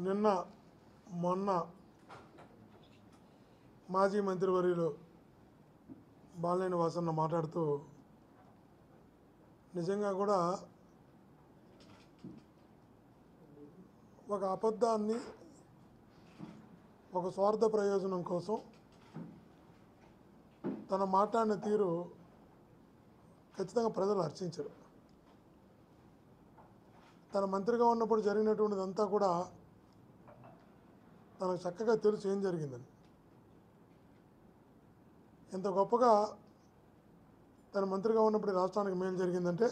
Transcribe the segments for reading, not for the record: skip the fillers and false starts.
నిన్న మొన్న మాజీ మంత్రివర్యులు బాలినేని వాసన్న మాట్లాడుతూ నిజంగా కూడా ఒక అబద్ధాన్ని ఒక స్వార్థ ప్రయోజనం కోసం తన మాట్లాడిన తీరు ఖచ్చితంగా ప్రజలు హర్షించరు. తన మంత్రిగా ఉన్నప్పుడు జరిగినటువంటిదంతా కూడా తనకు చక్కగా తెలుసు ఏం జరిగిందని. ఎంత గొప్పగా తన మంత్రిగా ఉన్నప్పుడు రాష్ట్రానికి మేలు జరిగిందంటే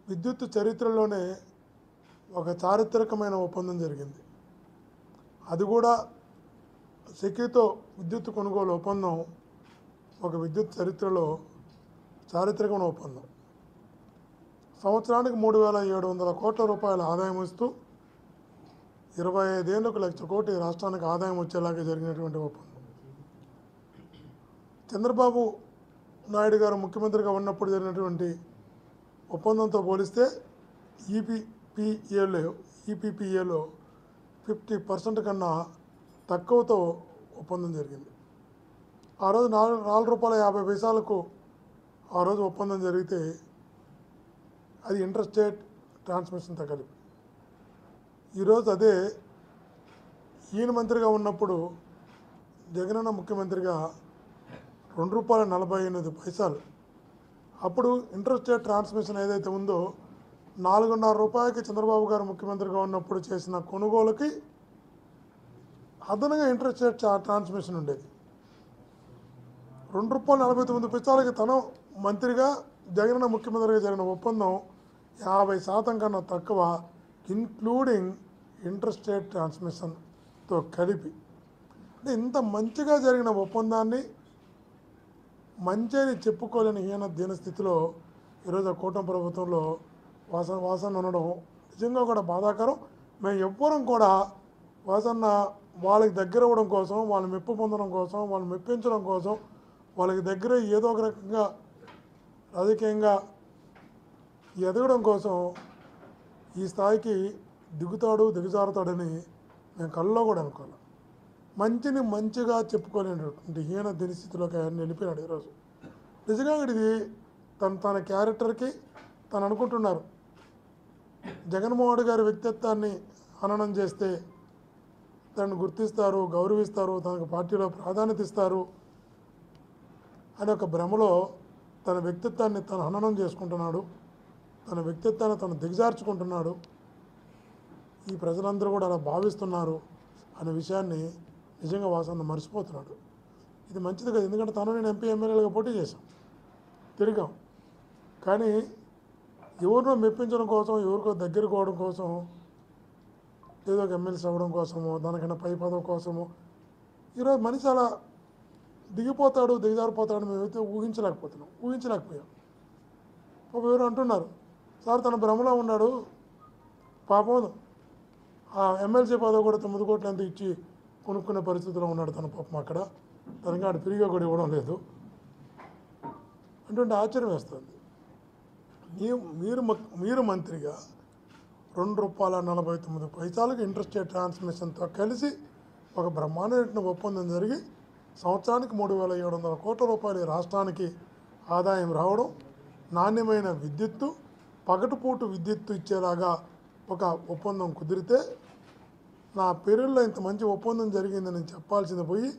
విద్యుత్ చరిత్రలోనే ఒక చారిత్రకమైన ఒప్పందం జరిగింది. అది కూడా సెకీతో విద్యుత్ కొనుగోలు ఒప్పందం ఒక విద్యుత్ చరిత్రలో చారిత్రకమైన ఒప్పందం. సంవత్సరానికి 3,700 కోట్ల రూపాయల ఆదాయం ఇస్తూ 25 ఏళ్లకు 1,00,000 కోటి రాష్ట్రానికి ఆదాయం వచ్చేలాగా జరిగినటువంటి ఒప్పందం. చంద్రబాబు నాయుడు గారు ముఖ్యమంత్రిగా ఉన్నప్పుడు జరిగినటువంటి ఒప్పందంతో పోలిస్తే ఈపీపీఏలో 50% కన్నా తక్కువతో ఒప్పందం జరిగింది. ఆ రోజు ₹4.50 ఆ రోజు ఒప్పందం జరిగితే అది ఇంటర్ స్టేట్ ట్రాన్స్మిషన్తో కలిపి. ఈరోజు అదే ఈయన మంత్రిగా ఉన్నప్పుడు జగనన్న ముఖ్యమంత్రిగా ₹2.48 అప్పుడు ఇంటర్ స్టేట్ ట్రాన్స్మిషన్ ఏదైతే ఉందో ₹4.5 చంద్రబాబు గారు ముఖ్యమంత్రిగా ఉన్నప్పుడు చేసిన కొనుగోలుకి అదనంగా ఇంటర్ స్టేట్ ట్రాన్స్మిషన్ ఉండేది. ₹2.49 తను మంత్రిగా జగనన్న ముఖ్యమంత్రిగా జరిగిన ఒప్పందం 50% కన్నా తక్కువ, ఇన్క్లూడింగ్ ఇంటర్ స్టేట్ ట్రాన్స్మిషన్తో కలిపి. అంటే ఇంత మంచిగా జరిగిన ఒప్పందాన్ని మంచి అని చెప్పుకోలేని దీన స్థితిలో ఈరోజు కూటమి ప్రభుత్వంలో వాసన్న ఉండడం నిజంగా కూడా బాధాకరం. మేము ఎవ్వరం కూడా వాసన్న వాళ్ళకి దగ్గర అవ్వడం కోసం, వాళ్ళని మెప్పు పొందడం కోసం, వాళ్ళని మెప్పించడం కోసం, వాళ్ళకి దగ్గర ఏదో ఒక రకంగా రాజకీయంగా ఎదగడం కోసం ఈ స్థాయికి దిగజారుతాడని మేము కళ్ళలో కూడా అనుకోవాలి. మంచిని మంచిగా చెప్పుకోలేనటువంటి దీన స్థితిలోకి ఆయన వెళ్ళిపోయాడు ఈరోజు. నిజంగా ఇది తన క్యారెక్టర్కి తను అనుకుంటున్నారు జగన్మోహన్ గారి వ్యక్తిత్వాన్ని హననం చేస్తే తనను గుర్తిస్తారు, గౌరవిస్తారు, తనకు పార్టీలో ప్రాధాన్యత ఇస్తారు అనే ఒక భ్రమలో తన వ్యక్తిత్వాన్ని తను హననం చేసుకుంటున్నాడు, తన వ్యక్తిత్వాన్ని తను దిగజార్చుకుంటున్నాడు. ఈ ప్రజలందరూ కూడా అలా భావిస్తున్నారు అనే విషయాన్ని నిజంగా వాసన్న మర్చిపోతున్నాడు. ఇది మంచిది కదా, ఎందుకంటే తను నేను ఎంపీ ఎమ్మెల్యేలుగా పోటీ చేశాం, తిరిగాం. కానీ ఎవరినో మెప్పించడం కోసం, ఎవరికో దగ్గర కోవడం కోసం, ఏదో ఒక ఎమ్మెల్సీ అవ్వడం కోసమో, దానికన్నా పై పదవి కోసమో ఈరోజు మనిషి అలా దిగజారిపోతాడు మేమైతే ఊహించలేకపోయాం. ఎవరు అంటున్నారు సార్ తన భ్రమలో ఉన్నాడు, పాపం ఆ ఎమ్మెల్సీ పదవి కూడా 9 కోట్లు ఎంత ఇచ్చి కొనుక్కునే పరిస్థితిలో ఉన్నాడు తన పాపం. అక్కడ తనకి ఆడు ఫ్రీగా కూడా ఇవ్వడం లేదు అంటే ఆశ్చర్యం వేస్తుంది. మీరు మంత్రిగా ₹2.49 ఇంటర్ స్టేట్ ట్రాన్స్మిషన్తో కలిసి ఒక బ్రహ్మాండమైన ఒప్పందం జరిగి సంవత్సరానికి 3,700 కోట్ల రూపాయలు రాష్ట్రానికి ఆదాయం రావడం, నాణ్యమైన విద్యుత్తు, పగటిపూట విద్యుత్తు ఇచ్చేలాగా ఒక ఒప్పందం కుదిరితే నా పేరుల్లో ఇంత మంచి ఒప్పందం జరిగిందని నేను చెప్పాల్సింది పోయి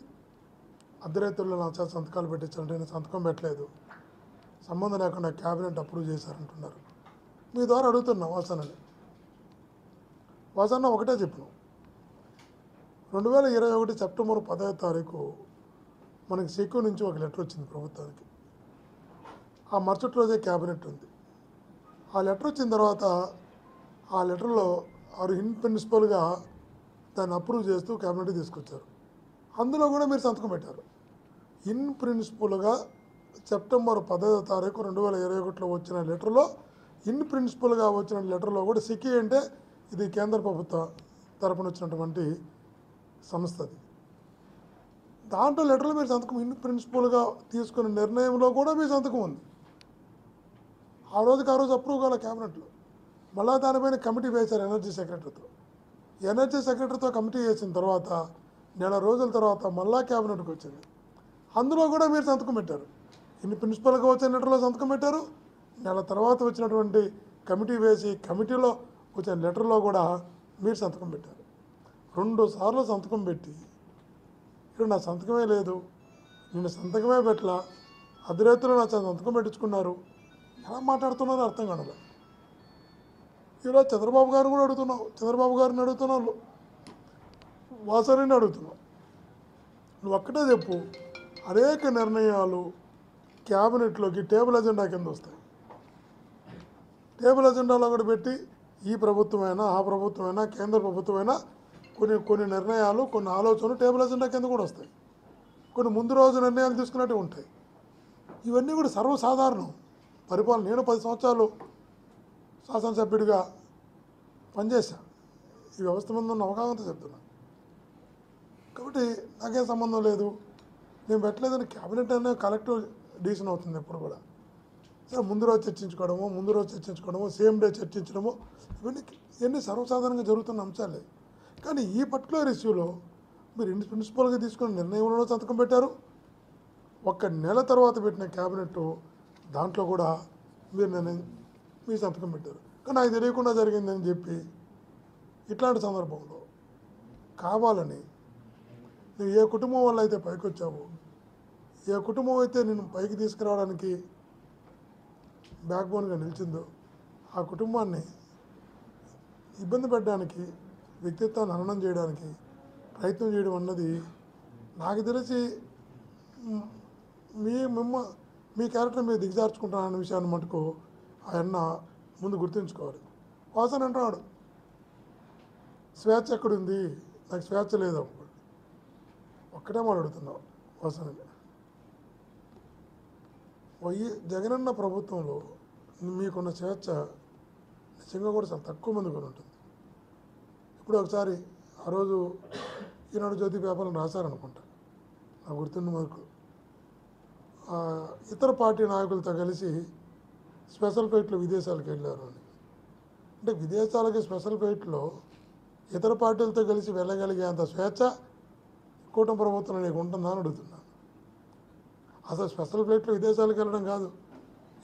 అర్ధరాత్రుల్లో నా చేత సంతకాలు పెట్టించాలంటే నేను సంతకం పెట్టలేదు, సంబంధం లేకుండా క్యాబినెట్ అప్రూవ్ చేశారంటున్నారు. మీ ద్వారా అడుగుతున్నా వాసన్న ఒకటే చెప్పిన 2021 సెప్టెంబర్ 10 మనకి సెక్యూ నుంచి ఒక లెటర్ వచ్చింది ప్రభుత్వానికి. ఆ మరుసటి రోజే క్యాబినెట్ ఉంది. ఆ లెటర్ వచ్చిన తర్వాత ఆ లెటర్లో వారు ఇన్ ప్రిన్సిపల్గా దాన్ని అప్రూవ్ చేస్తూ క్యాబినెట్కి తీసుకొచ్చారు. అందులో కూడా మీరు సంతకం పెట్టారు. ఇన్ ప్రిన్సిపల్గా సెప్టెంబర్ 10 2021 వచ్చిన లెటర్లో, ఇన్ ప్రిన్సిపల్గా వచ్చిన లెటర్లో కూడా సెక్యూ అంటే ఇది కేంద్ర ప్రభుత్వ తరపున వచ్చినటువంటి సంస్థది. దాంట్లో లెటర్లో మీరు సంతకం, ఇన్ ప్రిన్సిపల్గా తీసుకున్న నిర్ణయంలో కూడా మీ సంతకం ఉంది. ఆ రోజు అప్రూవ్ కాల క్యాబినెట్లో. మళ్ళా దానిపైన కమిటీ వేశారు ఎనర్జీ సెక్రటరీతో. ఎనర్జీ సెక్రటరీతో కమిటీ వేసిన తర్వాత నెల రోజుల తర్వాత మళ్ళా క్యాబినెట్కి వచ్చింది. అందులో కూడా మీరు సంతకం పెట్టారు. ఇన్ని ప్రిన్సిపల్గా వచ్చిన లెటర్లో సంతకం పెట్టారు. నెల తర్వాత వచ్చినటువంటి కమిటీ వేసి కమిటీలో వచ్చిన లెటర్లో కూడా మీరు సంతకం పెట్టారు. 2 సార్లు సంతకం పెట్టి ఇక్కడ నా సంతకమే లేదు, నేను సంతకమే పెట్టలా, అధిరేతులు నా సంతకం పెట్టించుకున్నారు, ఎలా మాట్లాడుతున్నారో అర్థం కాదు. ఈరోజు చంద్రబాబు గారిని కూడా అడుగుతున్నావు, చంద్రబాబు గారిని అడుగుతున్నావు, వాసరిని అడుగుతున్నావు. నువ్వు ఒక్కటే చెప్పు, అనేక నిర్ణయాలు క్యాబినెట్లోకి టేబుల్ ఎజెండా కింద వస్తాయి. టేబుల్ ఎజెండాలో కూడా పెట్టి ఈ ప్రభుత్వమైనా ఆ ప్రభుత్వమైనా కేంద్ర ప్రభుత్వమైనా కొన్ని నిర్ణయాలు కొన్ని ఆలోచనలు టేబుల్ ఎజెండా కింద కూడా వస్తాయి. కొన్ని ముందు రోజు నిర్ణయాలు తీసుకున్నట్టు ఉంటాయి. ఇవన్నీ కూడా సర్వసాధారణం. పరిపాలన నేను 10 సంవత్సరాలు శాసనసభ్యుడిగా పనిచేశాను. ఈ వ్యవస్థ మీద ఉన్న అవగాహనతో చెప్తున్నాను. కాబట్టి నాకేం సంబంధం లేదు, నేను పెట్టలేదని క్యాబినెట్ అనేది కలెక్టివ్ డిసిషన్ అవుతుంది ఎప్పుడు కూడా. సరే ముందు రోజు చర్చించుకోవడము సేమ్ డే చర్చించడము ఇవన్నీ సర్వసాధారణంగా జరుగుతున్న అంశాలే. కానీ ఈ పర్టికులర్ ఇష్యూలో మీరు ప్రిన్సిపల్గా తీసుకున్న నిర్ణయంలో సంతకం పెట్టారు. 1 నెల తర్వాత పెట్టిన క్యాబినెట్ దాంట్లో కూడా మీరు సంతకం పెట్టారు. కానీ నాకు తెలియకుండా జరిగిందని చెప్పి ఇట్లాంటి సందర్భంలో కావాలని నువ్వు ఏ కుటుంబం వల్ల అయితే పైకి వచ్చావో, ఏ కుటుంబం అయితే నేను పైకి తీసుకురావడానికి బ్యాక్బోన్గా నిలిచిందో ఆ కుటుంబాన్ని ఇబ్బంది పెట్టడానికి, వ్యక్తిత్వాన్ని హననం చేయడానికి ప్రయత్నం చేయడం అన్నది నాకు తెలిసి మీ క్యారెక్టర్ మీరు దిగజార్చుకుంటానన్న విషయాన్ని మటుకు ఆయన ముందు గుర్తుంచుకోవాలి. వాసన అంటున్నాడు స్వేచ్ఛ ఎక్కడుంది, నాకు స్వేచ్ఛ లేదు. ఒక్కటే మాట అడుగుతున్నావు వాసనని. జగనన్న ప్రభుత్వంలో మీకున్న స్వేచ్ఛ నిజంగా కూడా చాలా తక్కువ మంది కూడా ఉంటుంది. ఇప్పుడు ఒకసారి ఆ రోజు ఈనాడు జ్యోతి పేపర్లను రాశారనుకుంటా, నాకు గుర్తున్న వరకు ఇతర పార్టీ నాయకులతో కలిసి స్పెషల్ ఫ్లైట్లో విదేశాలకు వెళ్ళారు అని. అంటే విదేశాలకి స్పెషల్ ఫ్లైట్లో ఇతర పార్టీలతో కలిసి వెళ్ళగలిగే అంత స్వేచ్ఛ కూటమి ప్రభుత్వం నీకు ఉంటుందా అని అడుగుతున్నాను. అసలు స్పెషల్ ఫ్లైట్లో విదేశాలకు వెళ్ళడం కాదు,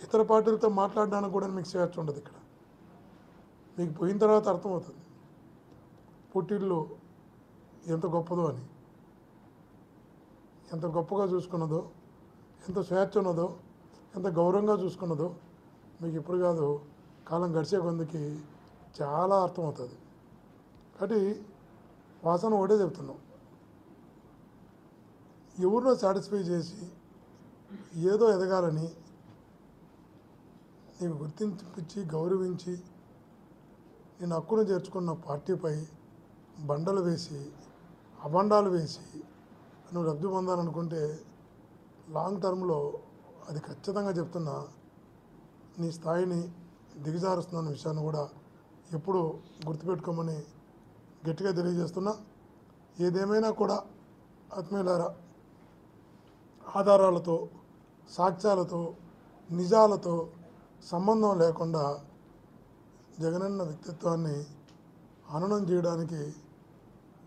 ఇతర పార్టీలతో మాట్లాడడానికి కూడా మీకు స్వేచ్ఛ ఉండదు. ఇక్కడ మీకు పోయిన తర్వాత అర్థమవుతుంది పుట్టిల్లు ఎంత గొప్పదో అని, ఎంత గొప్పగా చూసుకున్నదో, ఎంత స్వేచ్ఛ ఉన్నదో, ఎంత గౌరవంగా చూసుకున్నదో మీకు ఇప్పుడు కాదు, కాలం గడిచే కొందికి చాలా అర్థమవుతుంది. కాబట్టి వాసన ఒకటే చెప్తున్నాం, ఎవరినో సాటిస్ఫై చేసి ఏదో ఎదగాలని నీకు గుర్తించి గౌరవించి నేను హక్కును చేర్చుకున్న పార్టీపై బండలు వేసి అబండాలు వేసి నువ్వు లబ్ధి పొందాలనుకుంటే లాంగ్ టర్మ్లో అది ఖచ్చితంగా చెప్తున్నా నీ స్థాయిని దిగజారుస్తున్న విషయాన్ని కూడా ఎప్పుడు గుర్తుపెట్టుకోమని గట్టిగా తెలియజేస్తున్నా. ఏదేమైనా కూడా ఆత్మీయులారా, ఆధారాలతో సాక్ష్యాలతో నిజాలతో సంబంధం లేకుండా జగనన్న వ్యక్తిత్వాన్ని హననం చేయడానికి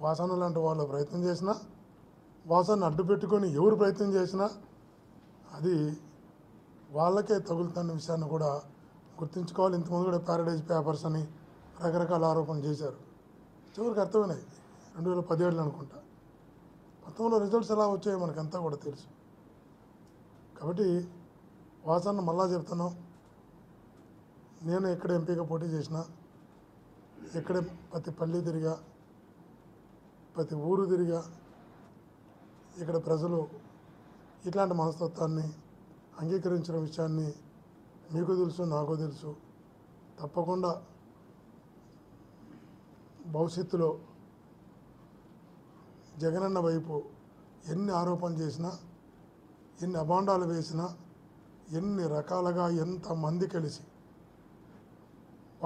వాసన లాంటి వాళ్ళు ప్రయత్నం చేసినా, వాసనను అడ్డు పెట్టుకొని ఎవరు ప్రయత్నం చేసినా అది వాళ్ళకే తగులుతున్న విషయాన్ని కూడా గుర్తుంచుకోవాలి. ఇంతకుముందు కూడా ప్యారడైజ్ పేపర్స్ అని రకరకాల ఆరోపణలు చేశారు. చివరికి అర్థమైనాయి 2017 అనుకుంటా. 19లో రిజల్ట్స్ ఎలా వచ్చాయో మనకంతా కూడా తెలుసు. కాబట్టి వాసన మళ్ళా చెప్తున్నాం, నేను ఎక్కడ ఎంపీగా పోటీ చేసినా, ఎక్కడ ప్రతి పల్లె తిరిగా, ప్రతి ఊరు తిరిగా, ఇక్కడ ప్రజలు ఇట్లాంటి మనస్తత్వాన్ని అంగీకరించిన విషయాన్ని మీకు తెలుసు, నాకు తెలుసు. తప్పకుండా భవిష్యత్తులో జగనన్న వైపు ఎన్ని ఆరోపణలు చేసినా, ఎన్ని అభాండాలు వేసినా, ఎన్ని రకాలుగా ఎంతమంది కలిసి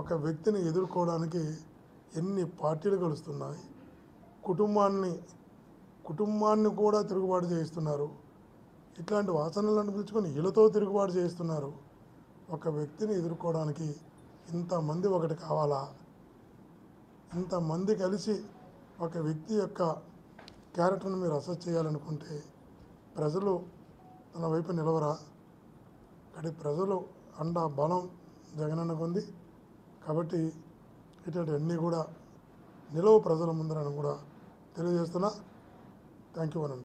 ఒక వ్యక్తిని ఎదుర్కోవడానికి ఎన్ని పార్టీలు కలుస్తున్నాయి, కుటుంబాన్ని కూడా తిరుగుబాటు చేయిస్తున్నారు. ఇట్లాంటి వాసనలను పిలుచుకొని వీళ్ళతో తిరుగుబాటు చేయిస్తున్నారు. ఒక వ్యక్తిని ఎదుర్కోవడానికి ఇంతమంది ఒకటి కావాలా? ఇంతమంది కలిసి ఒక వ్యక్తి యొక్క క్యారెక్టర్ని మీరు అసెస్ చేయాలనుకుంటే ప్రజలు తన వైపు నిలవరా? కానీ ప్రజలు అండ బలం జగనన్నకు ఉంది. కాబట్టి ఇటువంటివన్నీ కూడా నిలవు ప్రజల ముందరని కూడా తెలియజేస్తున్నా. థ్యాంక్ యూ అనండి.